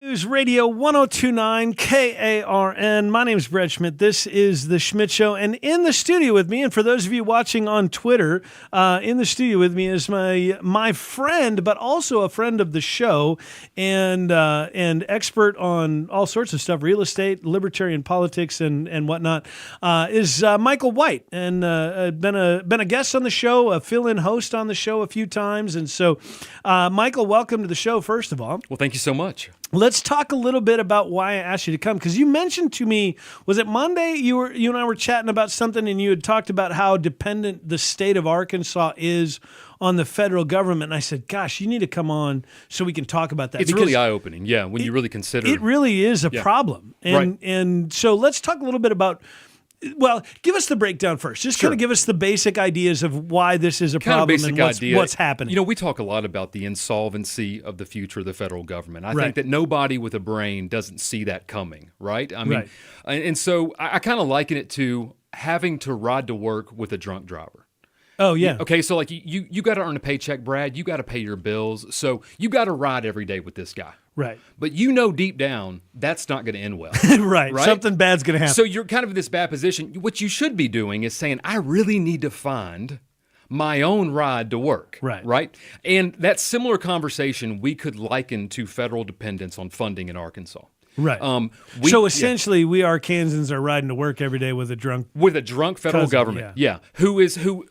News Radio 1029 KARN. My name is Brett Schmidt. This is The Schmidt Show. And in the studio with me, and for those of you watching on Twitter, in the studio with me is my friend, but also a friend of the show and expert on all sorts of stuff, real estate, libertarian politics, and whatnot, is Michael White. And been a guest on the show, a fill-in host on the show a few times. And so, Michael, welcome to the show, first of all. Well, thank you so much. Let's talk a little bit about why I asked you to come, because you mentioned to me, was it Monday? You and I were chatting about something, and you had talked about how dependent the state of Arkansas is on the federal government. And I said, gosh, you need to come on so we can talk about that. It's really eye-opening, yeah, when you really consider. It really is a problem. And so let's talk a little bit about, well, give us the breakdown first. Just kind of give us the basic ideas of why this is a problem and what's happening. You know, we talk a lot about the insolvency of the future of the federal government. I think that nobody with a brain doesn't see that coming, right? I mean, and so I kind of liken it to having to ride to work with a drunk driver. Oh, yeah. Okay, so like you got to earn a paycheck, Brad. You got to pay your bills. So you got to ride every day with this guy. Right. But you know deep down, that's not going to end well. right. Something bad's going to happen. So you're kind of in this bad position. What you should be doing is saying, I really need to find my own ride to work. Right. And that similar conversation we could liken to federal dependence on funding in Arkansas. Right. So essentially, we Arkansans are riding to work every day with a drunk federal government. Yeah. Who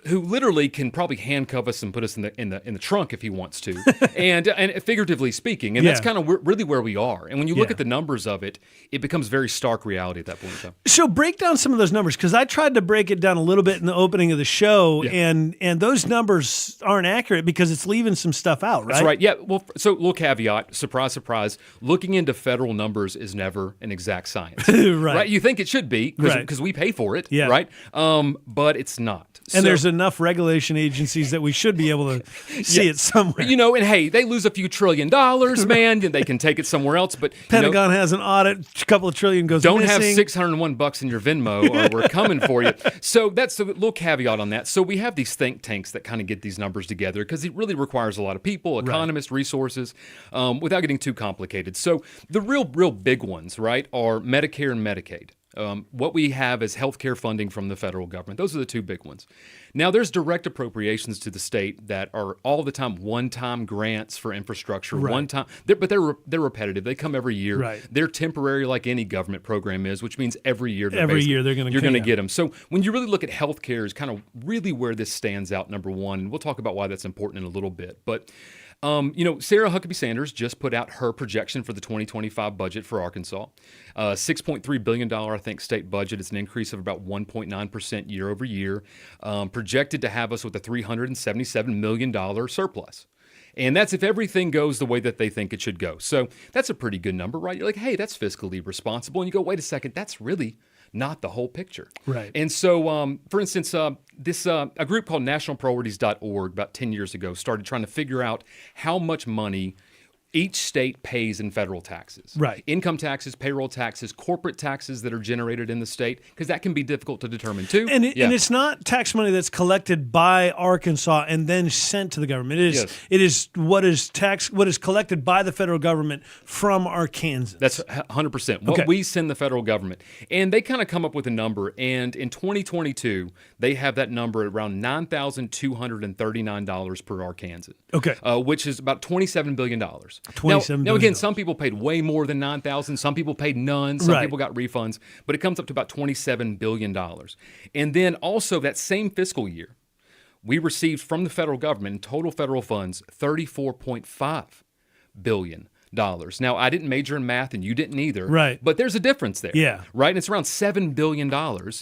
literally can probably handcuff us and put us in the trunk if he wants to, and figuratively speaking, and that's kind of really where we are. And when you look at the numbers of it, it becomes very stark reality at that point in time. So break down some of those numbers, because I tried to break it down a little bit in the opening of the show, and those numbers aren't accurate because it's leaving some stuff out. Right. That's right. Yeah. Well, so little caveat. Surprise, surprise. Looking into federal numbers is never an exact science. right. You think it should be because we pay for it, right? But it's not. And there's enough regulation agencies that we should be able to see it somewhere. You know, and hey, they lose a few $1 trillion, man, and they can take it somewhere else. But Pentagon has an audit, a couple of trillion goes missing. Don't have $601 in your Venmo, or we're coming for you. So that's a little caveat on that. So we have these think tanks that kind of get these numbers together, because it really requires a lot of people, economists, resources, without getting too complicated. So the real big ones, right, are Medicare and Medicaid. What we have is healthcare funding from the federal government. Those are the two big ones. Now, there's direct appropriations to the state that are all the time one-time grants for infrastructure. One-time, but they're repetitive. They come every year. They're temporary, like any government program is, which means every year they're going to get them. So when you really look at healthcare, is kind of really where this stands out. Number one, we'll talk about why that's important in a little bit, but. Sarah Huckabee Sanders just put out her projection for the 2025 budget for Arkansas. $6.3 billion, I think, state budget. It's an increase of about 1.9% year over year, projected to have us with a $377 million surplus. And that's if everything goes the way that they think it should go. So that's a pretty good number, right? You're like, hey, that's fiscally responsible. And you go, wait a second, that's really not the whole picture. Right. And so, for instance, a group called nationalpriorities.org about 10 years ago started trying to figure out how much money each state pays in federal taxes. Right. Income taxes, payroll taxes, corporate taxes that are generated in the state, because that can be difficult to determine too. And it's not tax money that's collected by Arkansas and then sent to the government. It is what is collected by the federal government from Arkansans. That's 100%. What we send the federal government. And they kind of come up with a number, and in 2022, they have that number at around $9,239 per Arkansan. Okay. Which is about $27 billion. Now again, some people paid way more than $9,000. Some people paid none. Some people got refunds. But it comes up to about $27 billion. And then also that same fiscal year, we received from the federal government in total federal funds $34.5 billion. Now, I didn't major in math, and you didn't either. Right. But there's a difference there. Yeah. Right? And it's around $7 billion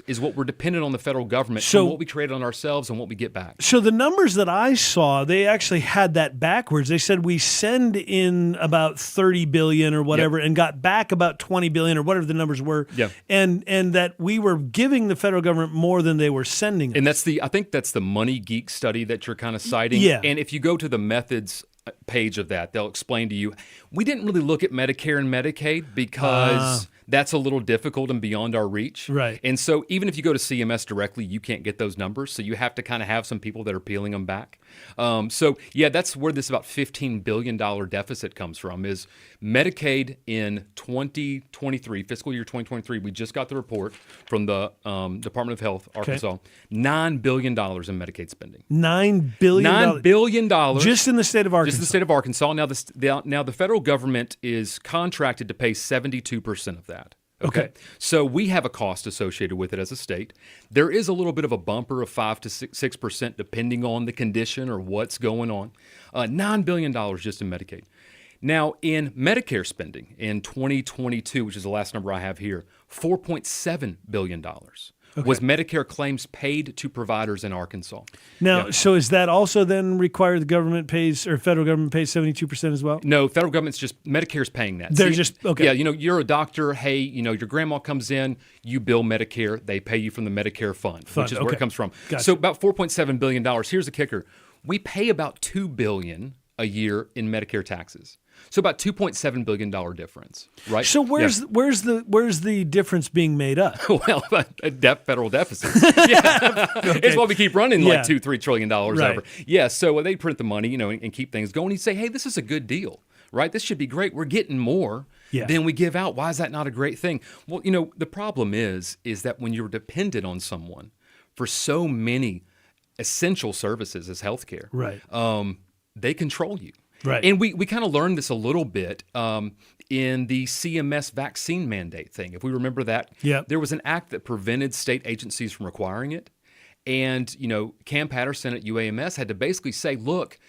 is what we're dependent on the federal government for what we create on ourselves and what we get back. So the numbers that I saw, they actually had that backwards. They said we send in about $30 billion or whatever and got back about $20 billion or whatever the numbers were. Yeah. And that we were giving the federal government more than they were sending us. And I think that's the Money Geek study that you're kind of citing. Yeah. And if you go to the methods page of that, they'll explain to you, we didn't really look at Medicare and Medicaid because that's a little difficult and beyond our reach. Right. And so even if you go to CMS directly, you can't get those numbers. So you have to kind of have some people that are peeling them back. So yeah, that's where this about $15 billion deficit comes from, is Medicaid in 2023, fiscal year 2023. We just got the report from the Department of Health, Arkansas, $9 billion in Medicaid spending. $9 billion. $9 billion. Just in the state of Arkansas. Just in the state of Arkansas. Now the federal government is contracted to pay 72% of that. Okay. So we have a cost associated with it as a state. There is a little bit of a bumper of 5 to 6% depending on the condition or what's going on. $9 billion just in Medicaid. Now, in Medicare spending in 2022, which is the last number I have here, $4.7 billion was Medicare claims paid to providers in Arkansas. Now, so is that also then required the government pays, or federal government pays 72% as well? No, federal government's just, Medicare's paying that. They're just, okay. Yeah, you're a doctor. Hey, your grandma comes in, you bill Medicare, they pay you from the Medicare fund, which is where it comes from. Gotcha. So about $4.7 billion. Here's the kicker. We pay about $2 billion a year in Medicare taxes. So about $2.7 billion difference, right? So where's the difference being made up? Well, federal deficits. Yeah. It's why we keep running like $2-3 trillion over. Yeah, so they print the money, and keep things going. You say, hey, this is a good deal, right? This should be great. We're getting more than we give out. Why is that not a great thing? Well, the problem is that when you're dependent on someone for so many essential services as healthcare, they control you. Right. And we kind of learned this a little bit in the CMS vaccine mandate thing. If we remember that, there was an act that prevented state agencies from requiring it. And, Cam Patterson at UAMS had to basically say, look,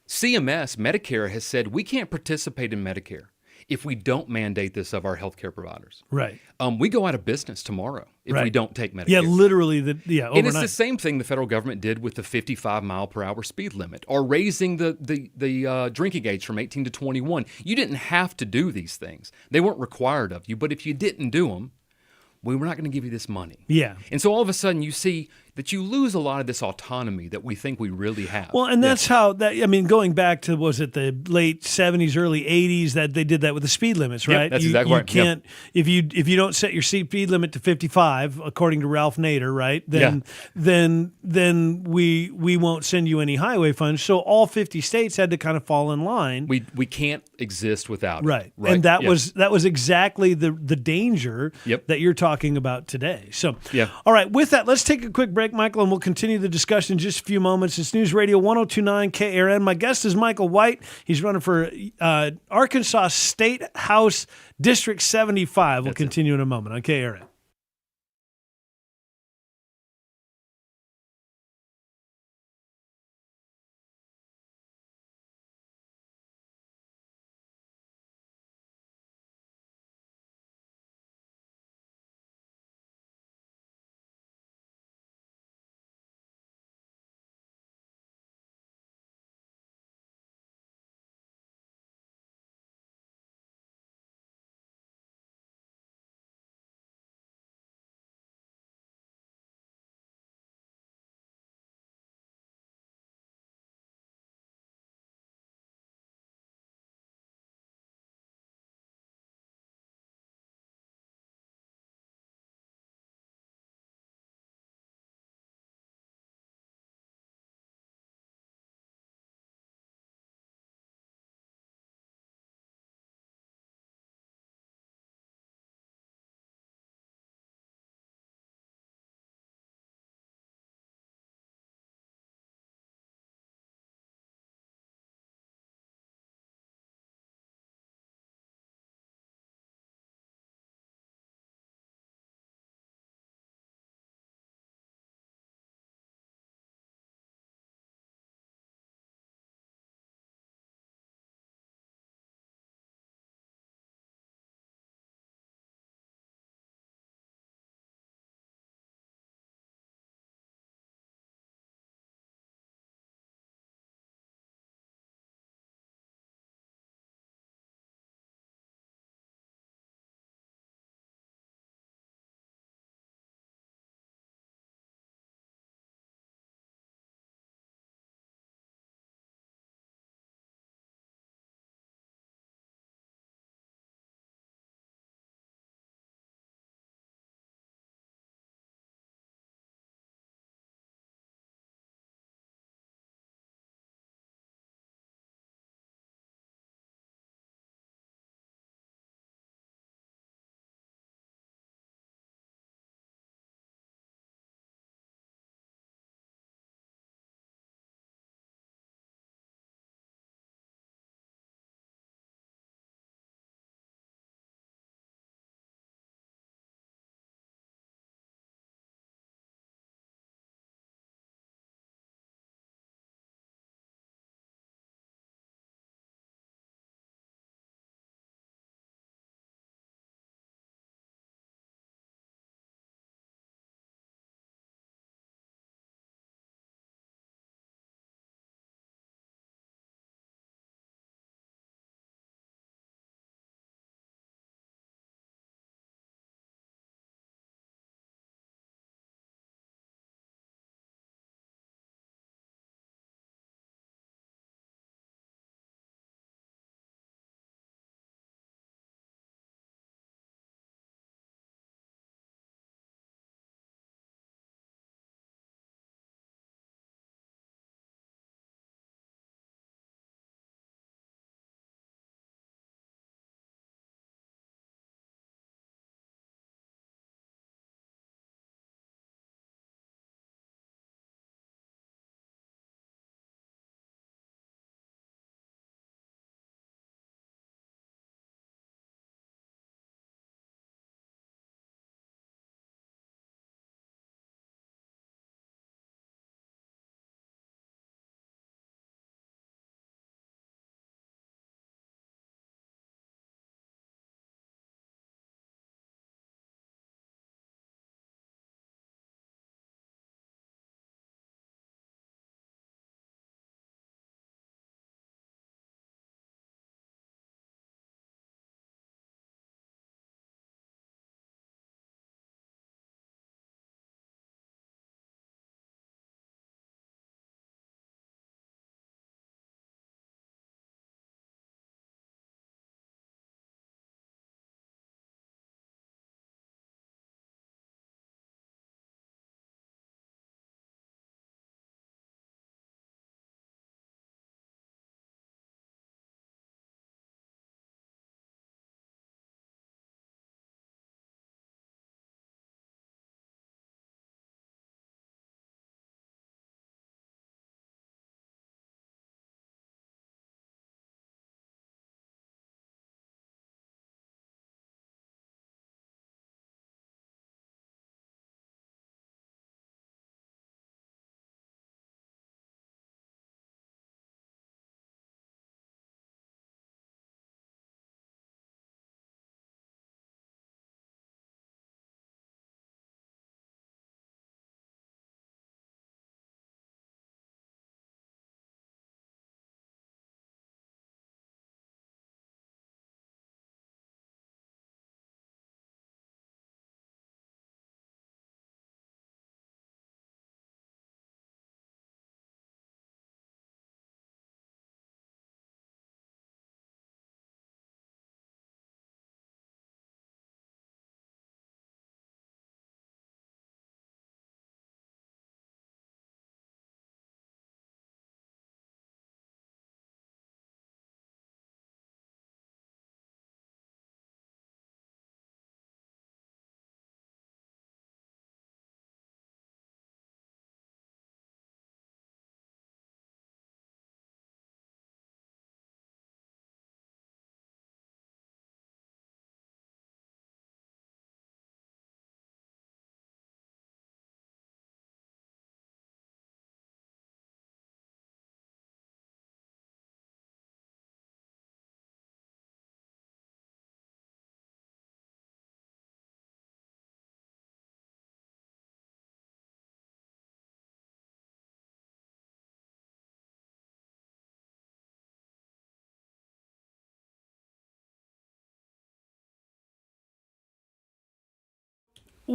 CMS, Medicare, has said we can't participate in Medicare if we don't mandate this of our healthcare providers. Right. We go out of business tomorrow if we don't take Medicare. Yeah, literally, overnight. And it's the same thing the federal government did with the 55 mile per hour speed limit, or raising the drinking age from 18 to 21. You didn't have to do these things. They weren't required of you, but if you didn't do them, we were not going to give you this money. Yeah. And so all of a sudden you see that you lose a lot of this autonomy that we think we really have. Well, and that's how going back to, was it the late 70s, early 80s, that they did that with the speed limits, right? That's exactly right. You can't, if you don't set your speed limit to 55, according to Ralph Nader, right? Then we won't send you any highway funds. So all 50 states had to kind of fall in line. We can't exist without it. Right. And that was exactly the danger that you're talking about today. So, all right, with that, let's take a quick break, Michael, and we'll continue the discussion in just a few moments. It's News Radio 1029 KARN. My guest is Michael White. He's running for Arkansas State House District 75. We'll continue in a moment on KARN.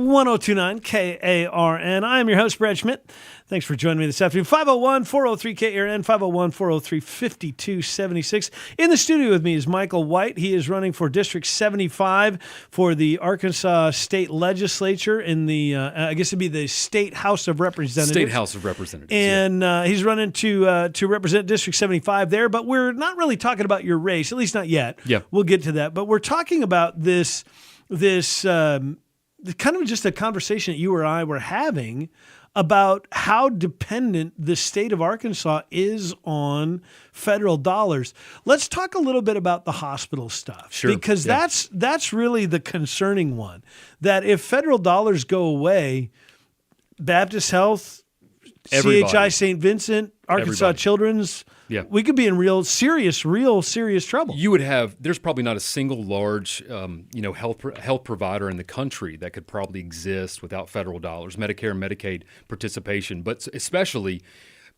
1029 KARN. I am your host, Brad Schmidt. Thanks for joining me this afternoon. 501-403-KARN, 501-403-5276. In the studio with me is Michael White. He is running for District 75 for the Arkansas State Legislature in the, I guess it'd be the State House of Representatives. State House of Representatives. And he's running to represent District 75 there, but we're not really talking about your race, at least not yet. Yeah. We'll get to that. But we're talking about this kind of just a conversation that you or I were having about how dependent the state of Arkansas is on federal dollars. Let's talk a little bit about the hospital stuff. Sure. Because that's really the concerning one. That if federal dollars go away, Baptist Health, Everybody. CHI St. Vincent, Arkansas Everybody. Children's, we could be in real serious trouble. You would have. There's probably not a single large, health provider in the country that could probably exist without federal dollars, Medicare and Medicaid participation, but especially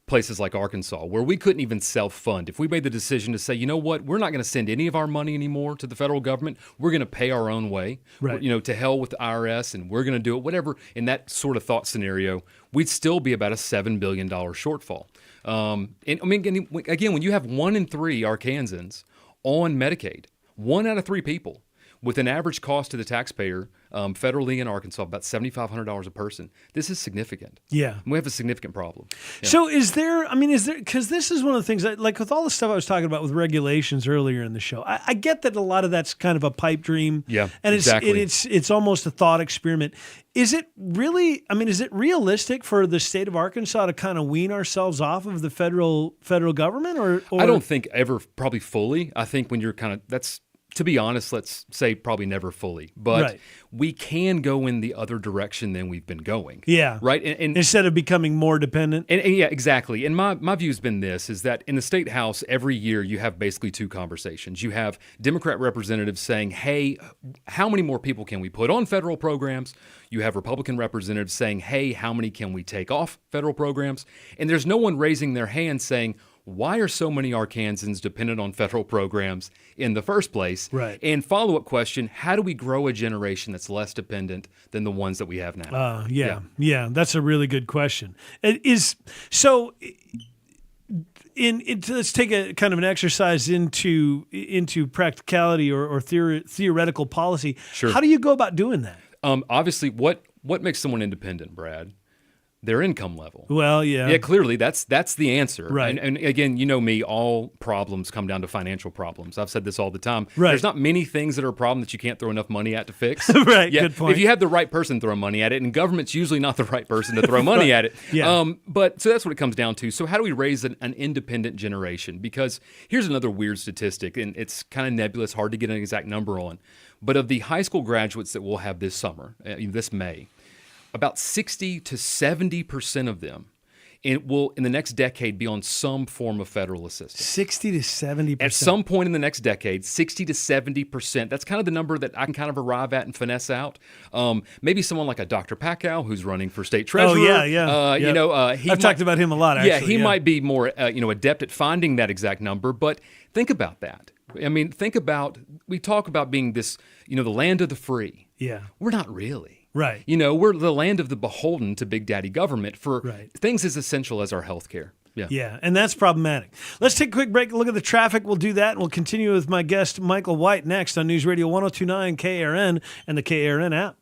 places like Arkansas, where we couldn't even self-fund. If we made the decision to say, you know what, we're not going to send any of our money anymore to the federal government, we're going to pay our own way, right. To hell with the IRS, and we're going to do it, whatever, in that sort of thought scenario, we'd still be about a $7 billion shortfall. And I mean, again, when you have 1 in 3 Arkansans on Medicaid, 1 out of 3 people, with an average cost to the taxpayer federally in Arkansas about $7,500 a person, this is significant. Yeah. We have a significant problem. Yeah. So is there, because this is one of the things that, like with all the stuff I was talking about with regulations earlier in the show, I get that a lot of that's kind of a pipe dream. Yeah, and exactly. It's almost a thought experiment. Is it really, is it realistic for the state of Arkansas to kind of wean ourselves off of the federal government? Or I don't think ever, probably fully. I think when you're to be honest, let's say probably never fully, but we can go in the other direction than we've been going. Yeah. Right. And instead of becoming more dependent. And yeah, exactly. And my view has been this, is that in the state house, every year you have basically 2 conversations. You have Democrat representatives saying, hey, how many more people can we put on federal programs? You have Republican representatives saying, hey, how many can we take off federal programs? And there's no one raising their hand saying, why are so many Arkansans dependent on federal programs in the first place? Right. And follow-up question, how do we grow a generation that's less dependent than the ones that we have now? Yeah, that's a really good question. Let's take a kind of an exercise into practicality or theoretical policy. Sure. How do you go about doing that? Obviously, what makes someone independent, Brad? Their income level. Well, yeah. Yeah, clearly that's the answer. Right. And again, you know me, all problems come down to financial problems. I've said this all the time. Right. There's not many things that are a problem that you can't throw enough money at to fix. Right, Yeah, good point. if you have the right person throw money at it, and government's usually not the right person to throw money at it. Yeah. But so that's what it comes down to. So how do we raise an independent generation? Because here's another weird statistic, and it's kind of nebulous, hard to get an exact number on. But of the high school graduates that we'll have this summer, this May, about 60 to 70% of them will, in the next decade, be on some form of federal assistance. 60 to 70%. At some point in the next decade, 60 to 70%. That's kind of the number that I can kind of arrive at and finesse out. Maybe someone like a Dr. Packow, who's running for state treasurer. Oh, yeah. I've talked about him a lot, actually. Yeah, he might be more adept at finding that exact number. But think about that. We talk about being this, the land of the free. Yeah. We're not really. Right. We're the land of the beholden to Big Daddy government for things as essential as our health care. Yeah, and that's problematic. Let's take a quick break, look at the traffic. We'll do that, and we'll continue with my guest, Michael White, next on News Radio 1029 KARN and the KARN app.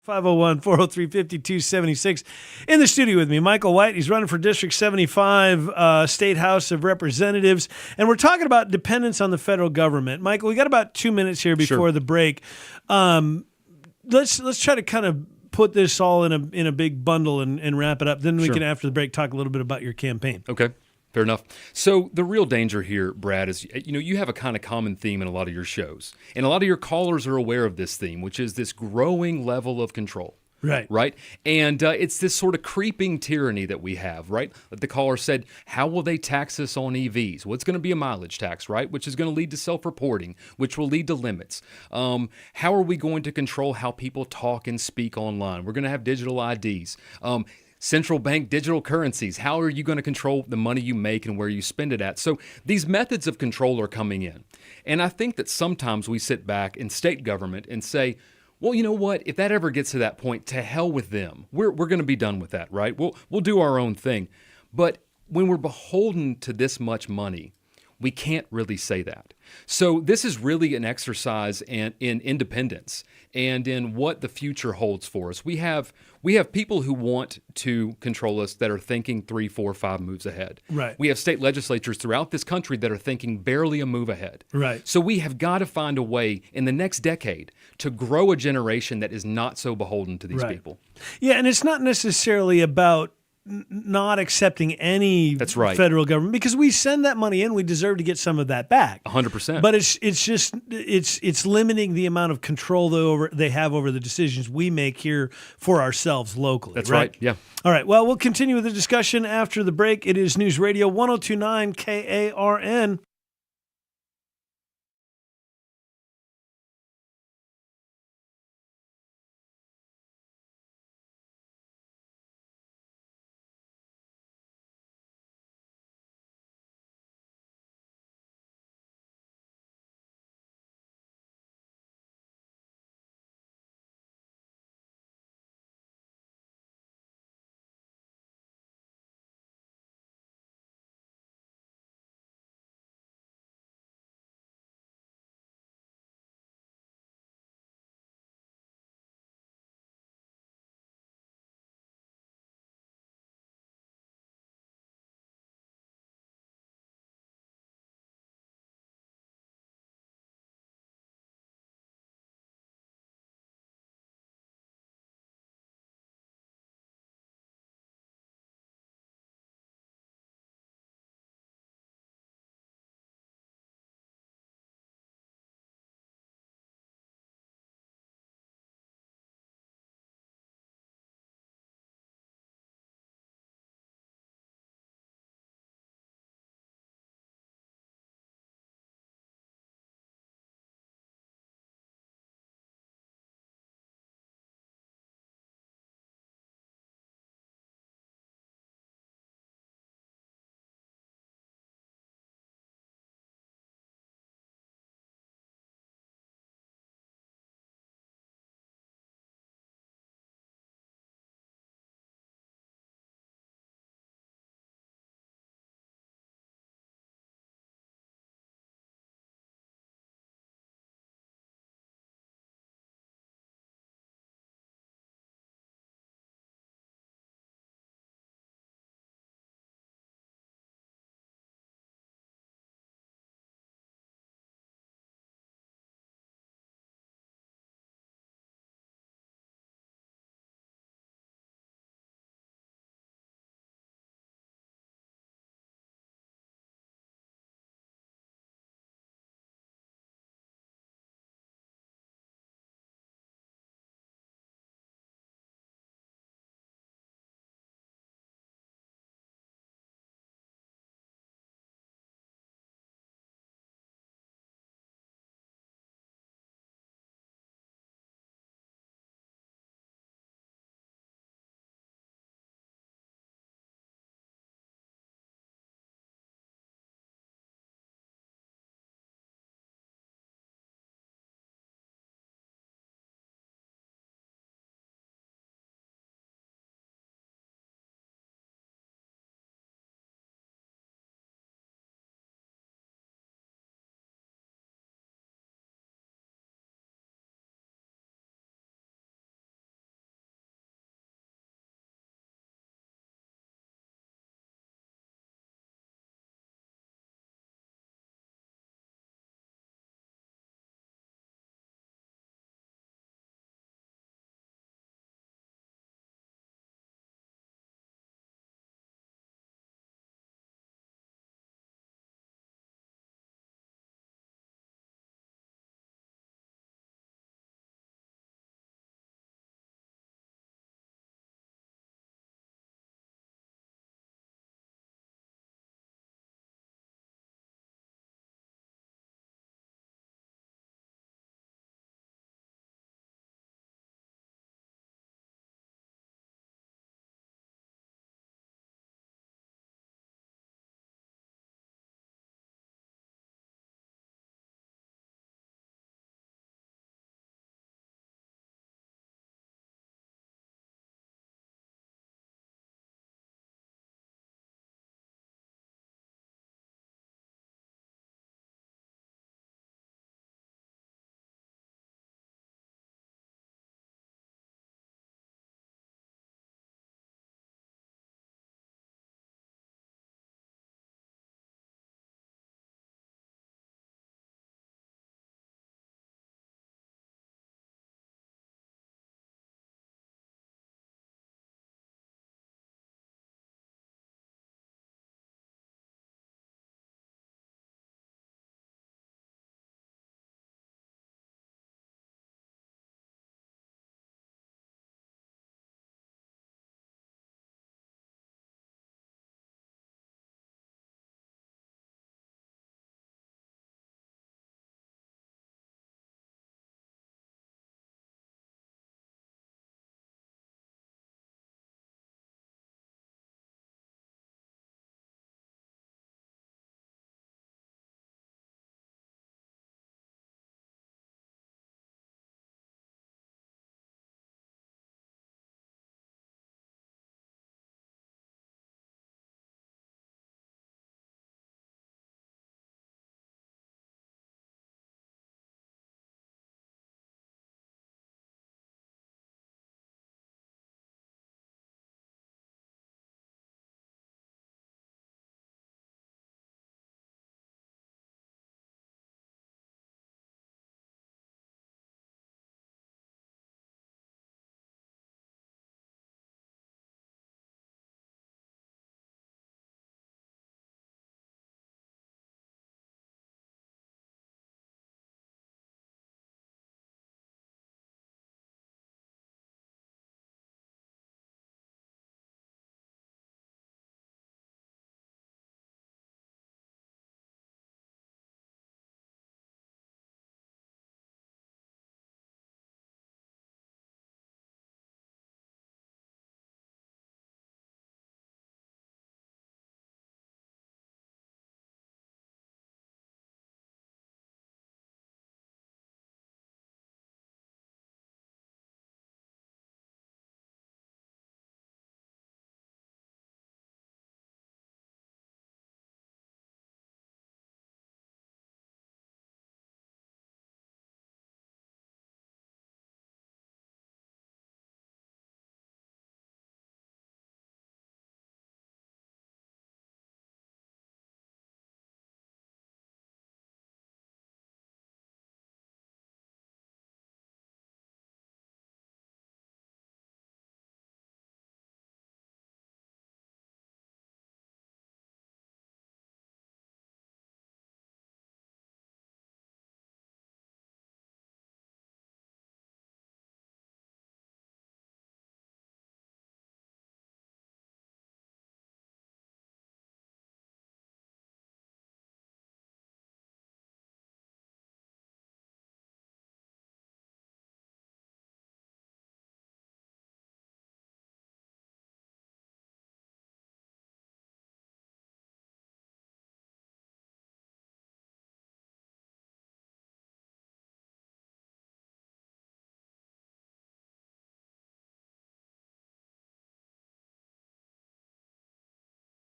501-403-5276. In the studio with me, Michael White. He's running for District 75, State House of Representatives. And we're talking about dependence on the federal government. Michael, we got about 2 minutes here before the break. Let's try to kind of put this all in a big bundle and wrap it up. Then we can, after the break, talk a little bit about your campaign. Okay. Fair enough. So the real danger here, Brad, is, you have a kind of common theme in a lot of your shows. And a lot of your callers are aware of this theme, which is this growing level of control. Right. Right. And it's this sort of creeping tyranny that we have, right? Like the caller said, how will they tax us on EVs? Well, it's going to be a mileage tax, right? Which is going to lead to self-reporting, which will lead to limits. How are we going to control how people talk and speak online? We're going to have digital IDs. Central bank digital currencies. How are you going to control the money you make and where you spend it at? So these methods of control are coming in. And I think that sometimes we sit back in state government and say, well, you know what? If that ever gets to that point, to hell with them. We're going to be done with that, right? We'll do our own thing. But when we're beholden to this much money, we can't really say that. So this is really an exercise in independence and in what the future holds for us. We have people who want to control us that are thinking 3, 4, 5 moves ahead. Right. We have state legislatures throughout this country that are thinking barely a move ahead. Right. So we have got to find a way in the next decade to grow a generation that is not so beholden to these people. Yeah, and it's not necessarily about not accepting any federal government, because we send that money in, we deserve to get some of that back. 100%. But it's limiting the amount of control they have over the decisions we make here for ourselves locally. That's right. Yeah. All right. Well, we'll continue with the discussion after the break. It is News Radio 1029 KARN.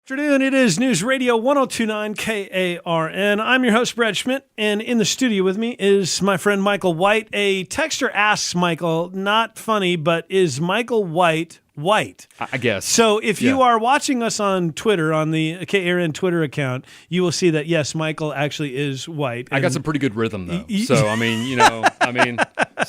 Afternoon, it is News Radio 1029 KARN. I'm your host, Brett Schmidt, and in the studio with me is my friend Michael White. A texter asks Michael, not funny, but is Michael White white? I guess. So if you are watching us on Twitter, on the KARN Twitter account, you will see that, yes, Michael actually is white. I got some pretty good rhythm, though. So, so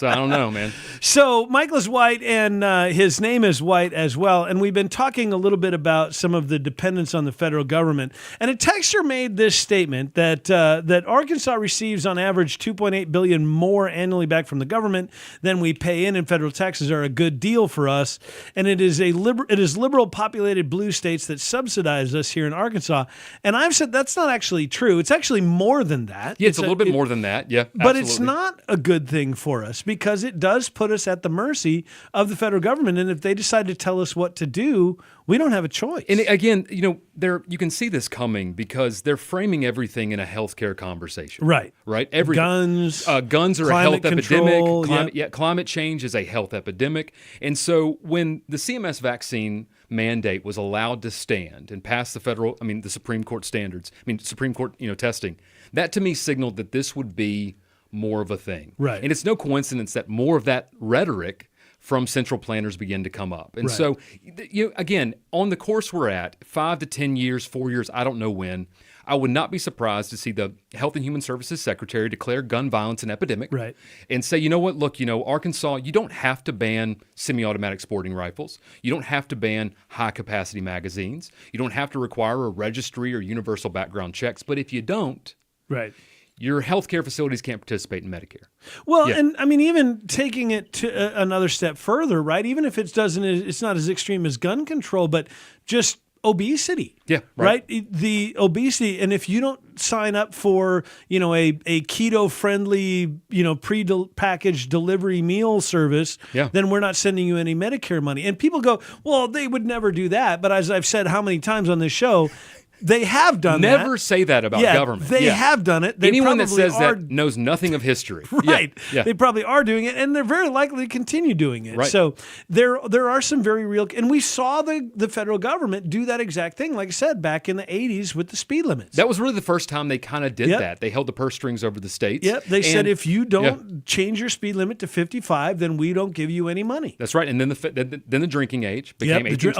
I don't know, man. So Michael is white, and his name is White as well. And we've been talking a little bit about some of the dependence on the federal government. And a texter made this statement that that Arkansas receives on average $2.8 billion more annually back from the government than we pay in federal taxes are a good deal for us. And it is liberal populated blue states that subsidize us here in Arkansas. And I've said that's not actually true. It's actually more than that. Yeah, it's a little bit more than that. Yeah, but it's not a good thing for us because it does put us at the mercy of the federal government. And if they decide to tell us what to do, we don't have a choice. And again, you can see this coming because they're framing everything in a healthcare conversation. Right. Guns are a health epidemic. Climate change is a health epidemic. And so when the CMS vaccine mandate was allowed to stand and pass the Supreme Court standards, Supreme Court, testing, that to me signaled that this would be more of a thing. Right. And it's no coincidence that more of that rhetoric from central planners begin to come up. And so, again, on the course we're at, 5 to 10 years, 4 years, I don't know when, I would not be surprised to see the Health and Human Services Secretary declare gun violence an epidemic and say, you know what, look, Arkansas, you don't have to ban semi-automatic sporting rifles. You don't have to ban high-capacity magazines. You don't have to require a registry or universal background checks. But if you don't, your healthcare facilities can't participate in Medicare. Well, and even taking it to another step further, right? Even if it's not as extreme as gun control, but just obesity. Yeah, right. The obesity, and if you don't sign up for, a keto friendly, pre-packaged delivery meal service, then we're not sending you any Medicare money. And people go, well, they would never do that. But as I've said how many times on this show, they have done that. Never say that about government. They have done it. Anyone that says that knows nothing of history. Right. Yeah. They probably are doing it, and they're very likely to continue doing it. Right. So there are some very real, and we saw the federal government do that exact thing, like I said, back in the 80s with the speed limits. That was really the first time they kind of did that. They held the purse strings over the states. Yep. They said if you don't change your speed limit to 55, then we don't give you any money. That's right. And then the drinking age became 18.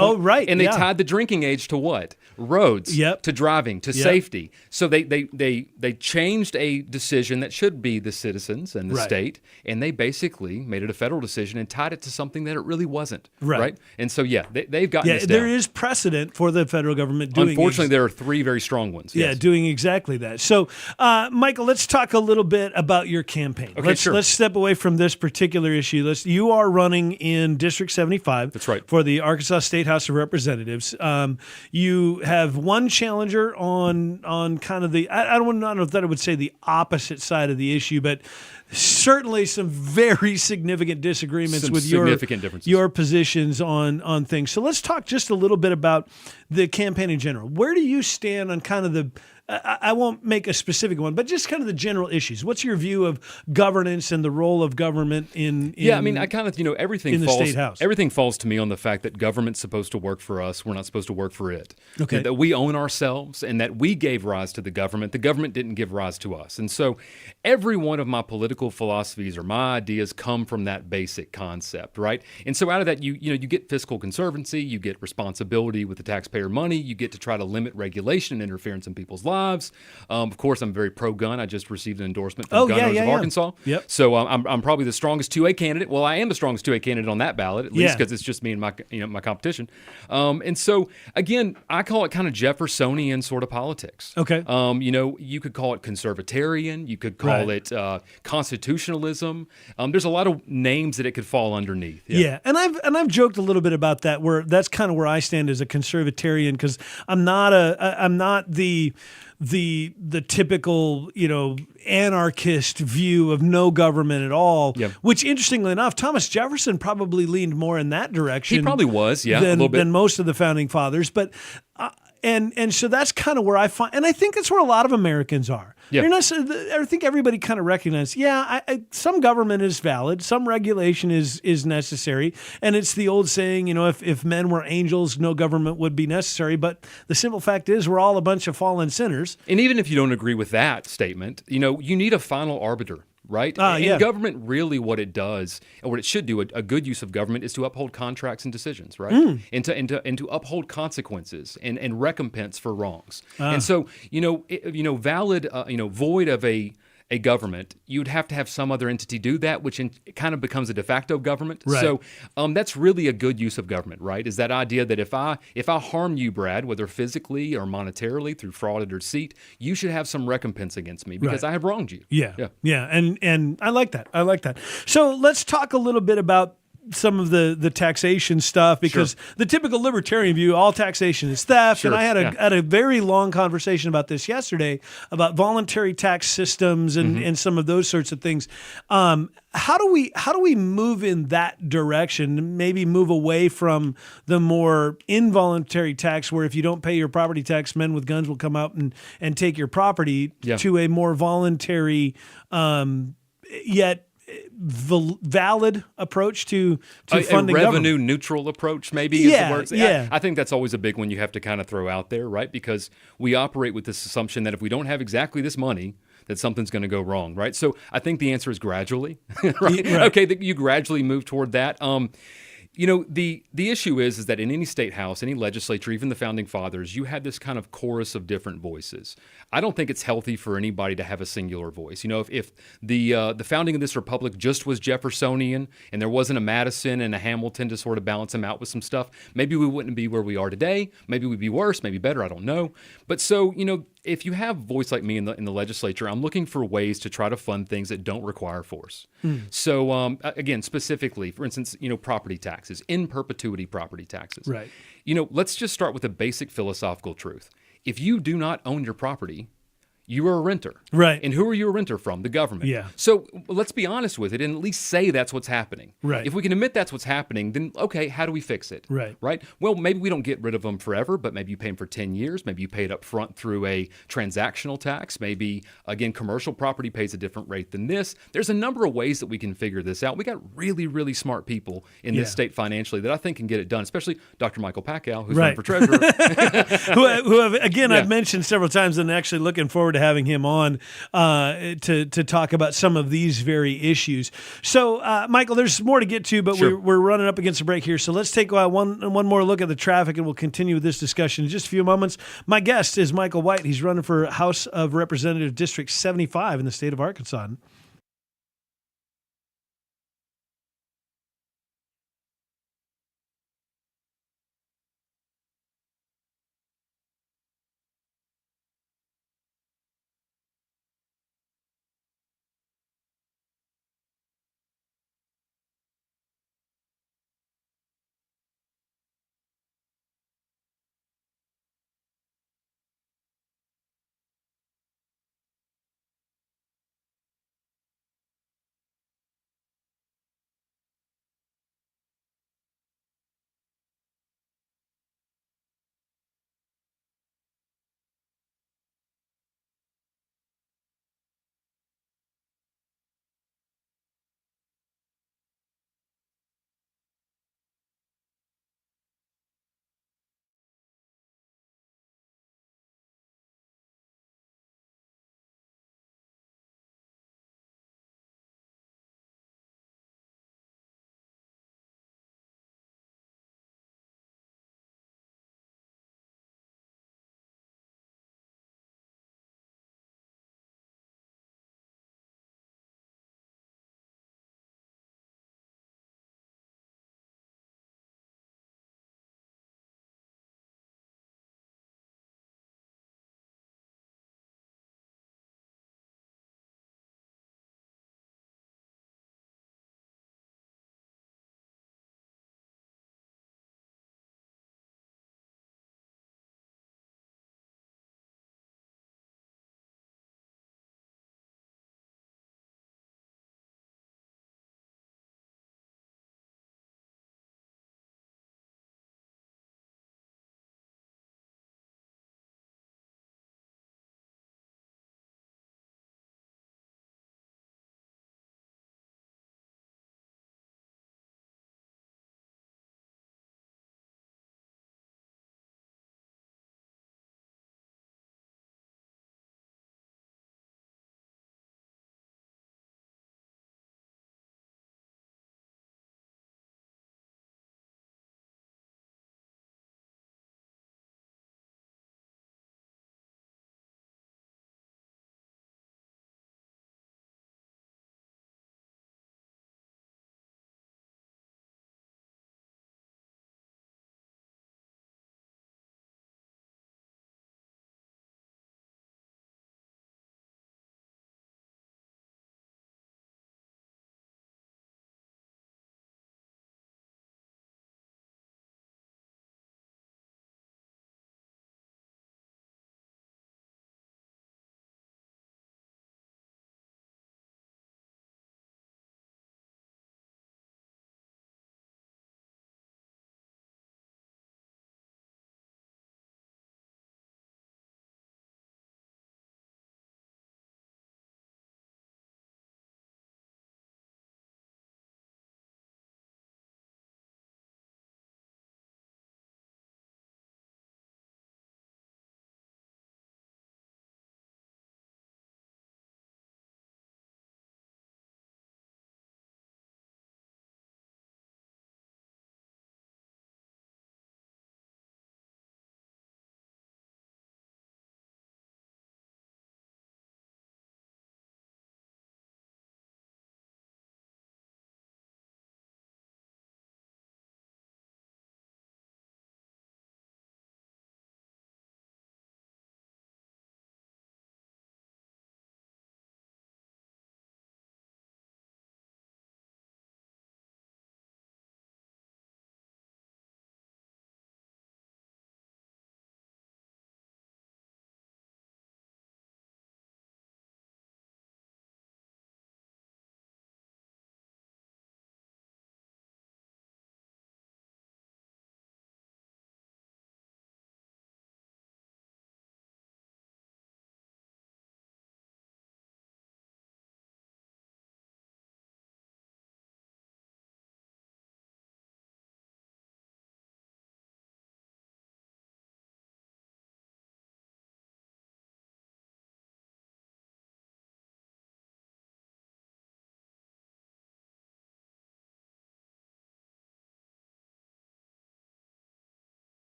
And they tied the drinking age to what? Roads. To driving, to safety. So they changed a decision that should be the citizens and the state, and they basically made it a federal decision and tied it to something that it really wasn't. Right? And so, they've gotten this down. There is precedent for the federal government doing Unfortunately, there are 3 very strong ones. Doing exactly that. So, Michael, let's talk a little bit about your campaign. Okay, let's step away from this particular issue. You are running in District 75. That's right. For the Arkansas State House of Representatives. You have one challenger on kind of I don't know if I would say the opposite side of the issue, but certainly some very significant disagreements with your positions on things. So let's talk just a little bit about the campaign in general. Where do you stand on kind of the I won't make a specific one, but just kind of the general issues. What's your view of governance and the role of government in I kind of, everything in the falls, State House? Everything falls to me on the fact that government's supposed to work for us. We're not supposed to work for it. Okay. That we own ourselves and that we gave rise to the government. The government didn't give rise to us. And so every one of my political philosophies or my ideas come from that basic concept, right? And so out of that, you get fiscal conservancy, you get responsibility with the taxpayer money, you get to try to limit regulation and interference in people's lives. Of course, I'm very pro-gun. I just received an endorsement from Gun Owners of Arkansas. Yep. So I'm probably the strongest 2A candidate. Well, I am the strongest 2A candidate on that ballot, at least because it's just me and my competition. And so again, I call it kind of Jeffersonian sort of politics. Okay. You could call it conservatarian. You could call it constitutionalism. There's a lot of names that it could fall underneath. Yeah. And I've joked a little bit about that. Where that's kind of where I stand as a conservatarian because I'm not the typical, anarchist view of no government at all, which interestingly enough, Thomas Jefferson probably leaned more in that direction. He probably was, than most of the founding fathers. But And so that's kind of where I find, and I think that's where a lot of Americans are. Yeah. You're not, I think everybody kind of recognizes, some government is valid, some regulation is necessary, and it's the old saying, if men were angels, no government would be necessary. But the simple fact is, we're all a bunch of fallen sinners. And even if you don't agree with that statement, you need a final arbiter. Right? And government, really what it does, or what it should do, a good use of government is to uphold contracts and decisions, right? And to uphold consequences and recompense for wrongs. And so, valid, void of a government, you'd have to have some other entity do that, which kind of becomes a de facto government. Right. So that's really a good use of government, right? Is that idea that if I harm you, Brad, whether physically or monetarily through fraud or deceit, you should have some recompense against me because I have wronged you. Yeah. And I like that. So let's talk a little bit about some of the taxation stuff, because the typical libertarian view, all taxation is theft. And I had a very long conversation about this yesterday, about voluntary tax systems and some of those sorts of things. How do we move in that direction? Maybe move away from the more involuntary tax, where if you don't pay your property tax, men with guns will come out and take your property, to a more voluntary, yet valid approach to funding a revenue government. neutral approach, maybe is the word. I think that's always a big one you have to kind of throw out there, right? Because we operate with this assumption that if we don't have exactly this money, that something's going to go wrong, right? So I think the answer is gradually, right? Okay, that you gradually move toward that. The issue is that in any state house, any legislature, even the founding fathers, you had this kind of chorus of different voices. I don't think it's healthy for anybody to have a singular voice. If the founding of this republic just was Jeffersonian and there wasn't a Madison and a Hamilton to sort of balance them out with some stuff, maybe we wouldn't be where we are today. Maybe we'd be worse, maybe better. I don't know. But so, if you have a voice like me in the legislature, I'm looking for ways to try to fund things that don't require force. So again, specifically, for instance, property taxes, in perpetuity property taxes. Right. Let's just start with a basic philosophical truth. If you do not own your property, you are a renter. Right. And who are you a renter from? The government. Yeah. So let's be honest with it and at least say that's what's happening. Right. If we can admit that's what's happening, then okay, how do we fix it? Right. Right? Well, maybe we don't get rid of them forever, but maybe you pay them for 10 years. Maybe you pay it up front through a transactional tax. Maybe, again, commercial property pays a different rate than this. There's a number of ways that we can figure this out. We got really, really smart people in this state financially that I think can get it done, especially Dr. Michael Packow, who's running for treasurer. who have, again, I've mentioned several times, and actually looking forward to having him on to talk about some of these very issues. So, Michael, there's more to get to, but we're running up against a break here. So let's take one more look at the traffic, and we'll continue with this discussion in just a few moments. My guest is Michael White. He's running for House of Representatives District 75 in the state of Arkansas.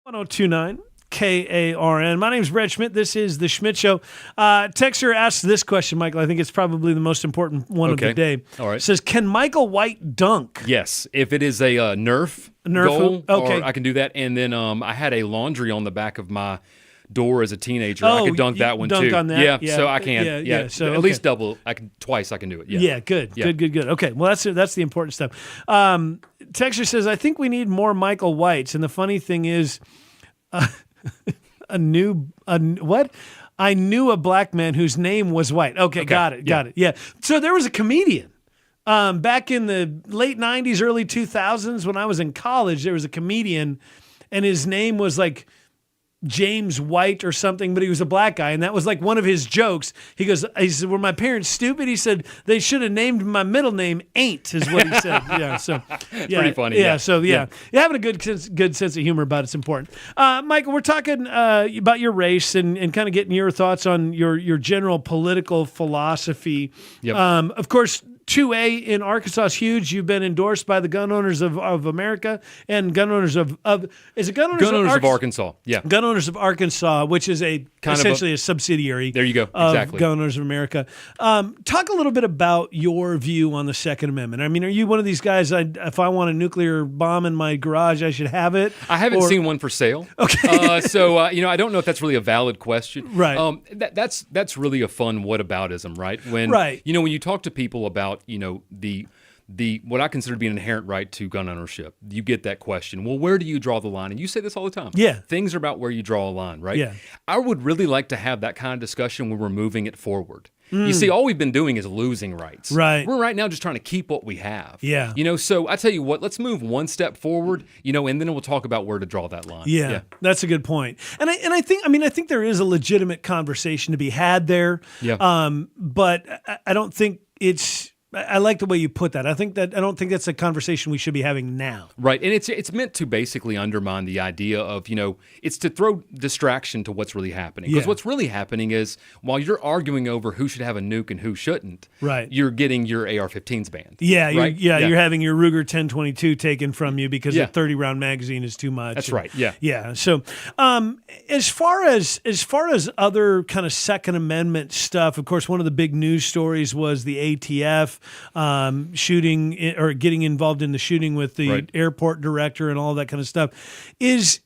1029 KARN. My name is Brett Schmidt. This is The Schmidt Show. Texter asks this question, Michael. I think it's probably the most important one of the day. All right. Says, can Michael White dunk? Yes. If it is a Nerf goal, okay. or I can do that. And then I had a laundry on the back of my door as a teenager. Oh, I could dunk that one dunk too. on that? Yeah, so I can. Yeah. So, at least double. Twice I can do it. Yeah. Good. Okay, well that's the important stuff. Texter says, I think we need more Michael Whites. And the funny thing is, I knew a black man whose name was White. Okay. Got it. Yeah. So there was a comedian. Back in the late 90s, early 2000s, when I was in college, there was a comedian, and his name was like James White or something, but he was a black guy, and that was like one of his jokes. He said, were my parents stupid? He said, they should have named my middle name Ain't, is what he said. Yeah, so pretty funny. Yeah, having a good sense of humor about it's important. Michael, we're talking about your race and kind of getting your thoughts on your general political philosophy. Yep. Of course, 2A in Arkansas is huge. You've been endorsed by the Gun Owners of America and Gun Owners of is it Gun Owners of Arkansas? Yeah, Gun Owners of Arkansas, which is essentially a subsidiary. There you go. Of Exactly. Gun Owners of America. Talk a little bit about your view on the Second Amendment. I mean, are you one of these guys? If I want a nuclear bomb in my garage, I should have it. I haven't seen one for sale. Okay. So I don't know if that's really a valid question. Right. That's really a fun whataboutism, right? When you talk to people about the what I consider to be an inherent right to gun ownership, you get that question. Well, where do you draw the line? And you say this all the time. Yeah. Things are about where you draw a line, right? Yeah. I would really like to have that kind of discussion when we're moving it forward. You see, all we've been doing is losing rights. Right. We're right now just trying to keep what we have. Yeah. So I tell you what, let's move one step forward, and then we'll talk about where to draw that line. Yeah, that's a good point. And I think there is a legitimate conversation to be had there. Yeah. But I don't think it's. I like the way you put that. I don't think that's a conversation we should be having now. Right. And it's meant to basically undermine the idea of, it's to throw distraction to what's really happening. Because what's really happening is while you're arguing over who should have a nuke and who shouldn't, right, you're getting your AR-15s banned. Yeah, right? You're having your Ruger 1022 taken from you because a 30-round magazine is too much. That's right. Yeah. Yeah. So as far as other kind of Second Amendment stuff, of course, one of the big news stories was the ATF shooting or getting involved in the shooting with the airport director and all that kind of stuff. Is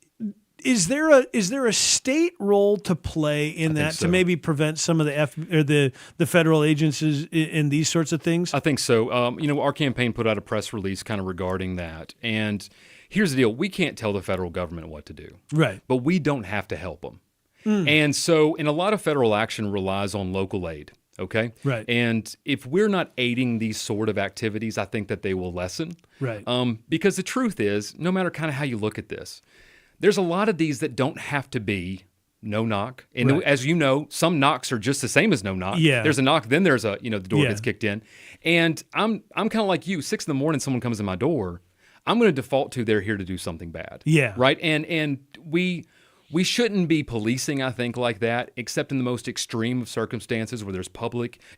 there a state role to play in that to maybe prevent some of the federal agencies in these sorts of things? I think so. Our campaign put out a press release kind of regarding that. And here's the deal. We can't tell the federal government what to do. Right. But we don't have to help them. And so, and a lot of federal action relies on local aid. Okay. Right. And if we're not aiding these sort of activities, I think that they will lessen. Right. Because the truth is, no matter kind of how you look at this, there's a lot of these that don't have to be no knock. And as you know, some knocks are just the same as no knock. Yeah. There's a knock, then there's the door gets kicked in. And I'm kind of like you. 6 a.m, someone comes in my door, I'm going to default to they're here to do something bad. Yeah. Right. And we shouldn't be policing, I think, like that, except in the most extreme of circumstances where there's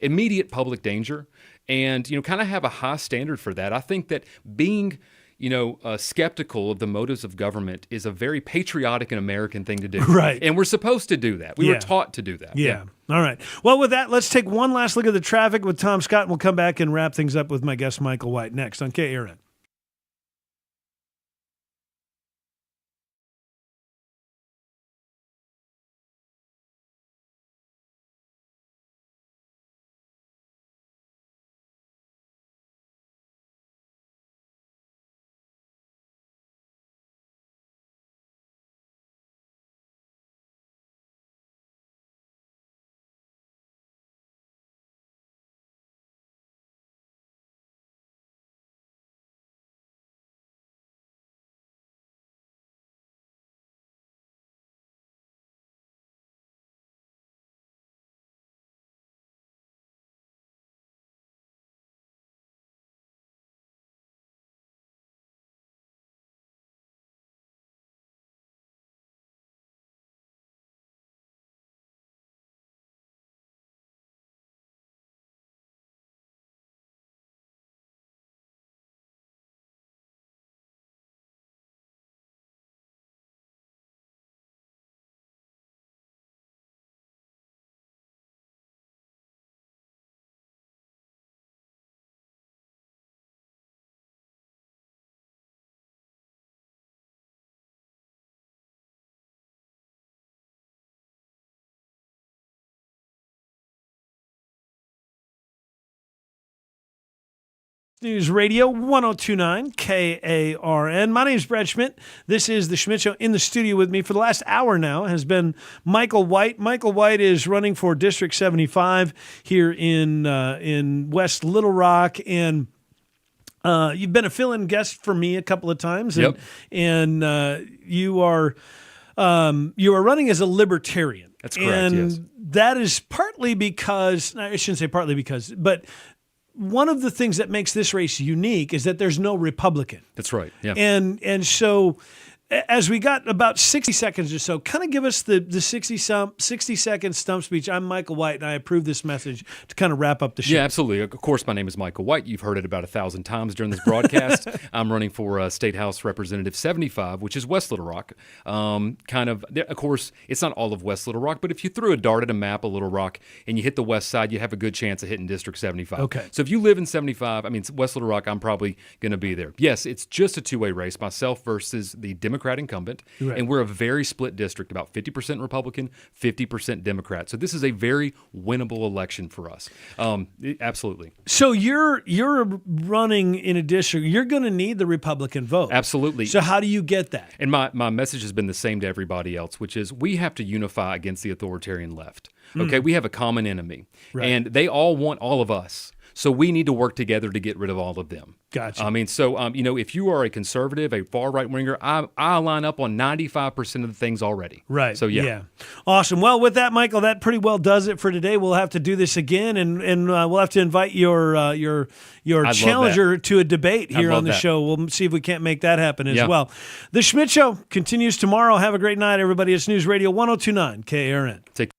immediate public danger, and kind of have a high standard for that. I think that being skeptical of the motives of government is a very patriotic and American thing to do. Right. And we're supposed to do that. We were taught to do that. Yeah. All right. Well, with that, let's take one last look at the traffic with Tom Scott, and we'll come back and wrap things up with my guest, Michael White, next on KARN. News Radio 1029 KARN. My name is Brett Schmidt. This is the Schmidt Show. In the studio with me for the last hour now has been Michael White. Michael White is running for District 75 here in West Little Rock, and you've been a fill-in guest for me a couple of times, and you are running as a libertarian. That's correct. And yes. that is partly because, I shouldn't say partly because, but one of the things that makes this race unique is that there's no Republican. That's right. Yeah. And so as we got about 60 seconds or so, kind of give us the 60-second stump speech. I'm Michael White, and I approve this message to kind of wrap up the show. Yeah, absolutely. Of course, my name is Michael White. You've heard it about 1,000 times during this broadcast. I'm running for State House Representative 75, which is West Little Rock. Of course, it's not all of West Little Rock, but if you threw a dart at a map of Little Rock and you hit the west side, you have a good chance of hitting District 75. Okay. So if you live in 75, West Little Rock, I'm probably going to be there. Yes, it's just a two-way race, myself versus the Democrat incumbent, right. And we're a very split district, about 50% Republican, 50% Democrat. So this is a very winnable election for us. Absolutely. So you're running in a district, you're going to need the Republican vote. Absolutely. So how do you get that? And my message has been the same to everybody else, which is we have to unify against the authoritarian left. Okay, we have a common enemy, right. And they all want all of us. So we need to work together to get rid of all of them. Gotcha. If you are a conservative, a far right winger, I line up on 95% of the things already. Right. So yeah. Awesome. Well, with that, Michael, that pretty well does it for today. We'll have to do this again, and we'll have to invite your challenger to a debate here on the show. We'll see if we can't make that happen as well. The Schmidt Show continues tomorrow. Have a great night, everybody. It's News Radio 1029 KARN. Take